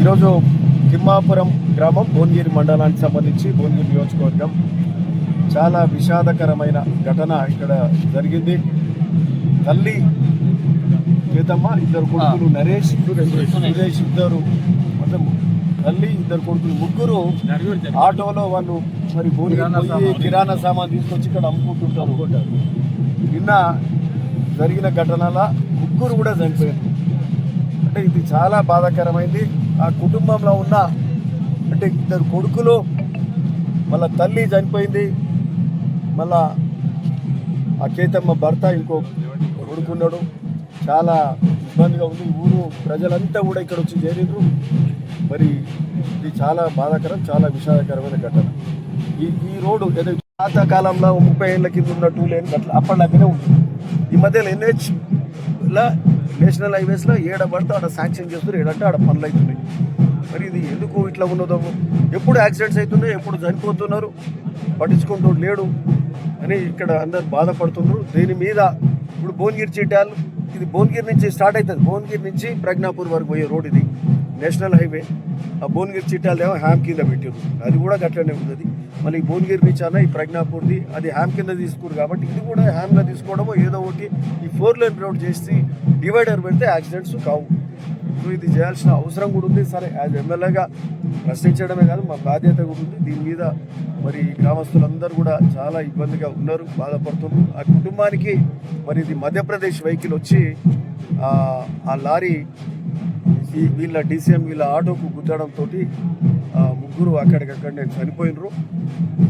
ఈరోజు తిమ్మాపురం గ్రామం భువనగిరి మండలానికి సంబంధించి భువనగిరి నియోజకవర్గం చాలా విషాదకరమైన ఘటన ఇక్కడ జరిగింది. తల్లి గీతమ్మ, ఇద్దరు కొడుకులు నరేష్, సురేష్, ఇద్దరు మొత్తం తల్లి, ఇద్దరు కొడుకులు, ముగ్గురు ఆటోలో వాళ్ళు మరి భువనగిరి కిరాణా సామాన్ తీసుకొచ్చి ఇక్కడ అమ్ముకుంటుంటారు. నిన్న జరిగిన ఘటనల ముగ్గురు కూడా చనిపోయారు. అంటే ఇది చాలా బాధాకరమైంది. ఆ కుటుంబంలో ఉన్న అంటే ఇద్దరు కొడుకులు, మళ్ళా తల్లి చనిపోయింది, మళ్ళా ఆ కేతమ్మ భర్త ఇంకో కొడుకున్నాడు. చాలా ఇబ్బందిగా ఉంది. ఊరు ప్రజలంతా కూడా ఇక్కడ వచ్చి చేరిండ్రు. మరి ఇది చాలా బాధాకరం, చాలా విషాదకరమైన ఘటన. ఈ రోడ్డు ఏదో పాతకాలంలో 30 ఏళ్ళ కింద ఉన్న 2 లేన్ అట్లా అప్పటిలాగానే ఉంటుంది. ఈ మధ్యలో NHలో నేషనల్ హైవేస్లో ఏడబడితే ఆడ శాంక్షన్ చేస్తారు, ఏడంటే ఆడ పనులు అవుతున్నాయి. మరి ఇది ఎందుకు ఇట్లా ఉన్నదో, ఎప్పుడు యాక్సిడెంట్స్ అవుతున్నాయి, ఎప్పుడు చనిపోతున్నారు, పట్టించుకుంటూ లేడు అని ఇక్కడ అందరు బాధపడుతున్నారు. దీని మీద ఇప్పుడు భువనగిరి చిట్యాలు, ఇది భువనగిరి నుంచి స్టార్ట్ అవుతుంది. భువనగిరి నుంచి ప్రజ్ఞాపూర్ వరకు పోయే రోడ్ ఇది నేషనల్ హైవే. ఆ భువనగిరి చిట్యాలదేమో హ్యామ్ కింద పెట్టారు, అది కూడా గట్లనే ఉంటుంది. మళ్ళీ ఈ భువనగిరి నుంచి అన్న ఈ ప్రజ్ఞాపూర్ది అది హ్యామ్ కింద తీసుకురు కాబట్టి ఇది కూడా హ్యామ్గా తీసుకోవడమో ఏదో ఒకటి ఈ 4 లేన్ రోడ్ చేసి డివైడర్ పెడితే యాక్సిడెంట్స్ కావు. సో ఇది చేయాల్సిన అవసరం కూడా ఉంది. సరే, యాజ్ ఎమ్మెల్యేగా ప్రశ్నించడమే కాదు, మా బాధ్యత కూడా ఉంది. దీని మీద మరి గ్రామస్తులందరూ కూడా చాలా ఇబ్బందిగా ఉన్నారు, బాధపడుతున్నారు. ఆ కుటుంబానికి మరి ఇది మధ్యప్రదేశ్ వెహికల్ వచ్చి ఆ లారీ వీళ్ళ DCM వీళ్ళ ఆటోకు గుద్దడంతో ముగ్గురు అక్కడికక్కడనే చనిపోయినరు.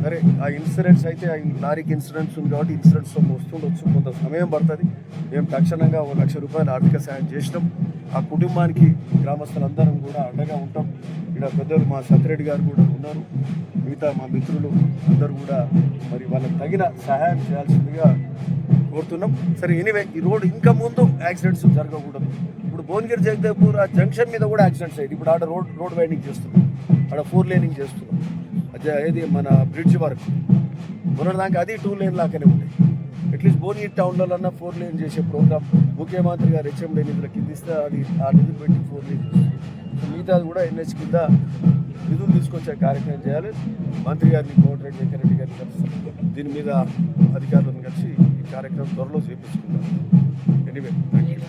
సరే, ఆ ఇన్సూరెన్స్ అయితే ఆ లారీకి ఇన్సూరెన్స్ ఉంది కాబట్టి ఇన్సూరెన్స్ వస్తుండొచ్చు, కొంత సమయం పడుతుంది. మేము తక్షణంగా 1 లక్ష రూపాయలు ఆర్థిక సాయం చేసినాం. ఆ కుటుంబానికి గ్రామస్తులందరం కూడా అండగా ఉంటాం. ఇక్కడ పెద్దలు మా సత్యరెడ్డి గారు కూడా ఉన్నారు, మిగతా మా మిత్రులు అందరూ కూడా మరి వాళ్ళకి తగిన సహాయం చేయాల్సిందిగా కోరుతున్నాం. సరే, ఎనీవే ఈ రోడ్ ఇంకా ముందు యాక్సిడెంట్స్ జరగకూడదు. ఇప్పుడు భువనగిరి జగదేవ్పూర్ ఆ జంక్షన్ మీద కూడా యాక్సిడెంట్స్ అయ్యింది. ఇప్పుడు ఆడ రోడ్ వైండింగ్ చేస్తున్నాం, ఆడ 4 లేనింగ్ చేస్తున్నాం. అది మన బ్రిడ్జ్ వరకు మొన్నదాకా అది 2 లేన్ లాగానే ఉంటాయి. అట్లీస్ట్ భువనగిరి టౌన్లోనన్నా 4 లేన్ చేసే ప్రోగ్రామ్ ముఖ్యమంత్రి గారు HMD నిధుల కింద ఇస్తే అది ఆ నిధులు పెట్టి 4 లేన్ చేస్తుంది. మిగతాది కూడా NH కింద నిధులు తీసుకొచ్చే కార్యక్రమం చేయాలి. మంత్రి గారిని కోమటిరెడ్డి వెంకరెడ్డి గారిని కలిసి దీని మీద అధికారులను కలిసి ఈ కార్యక్రమం త్వరలో చేపించుకుంటాం. Anyway, thank you.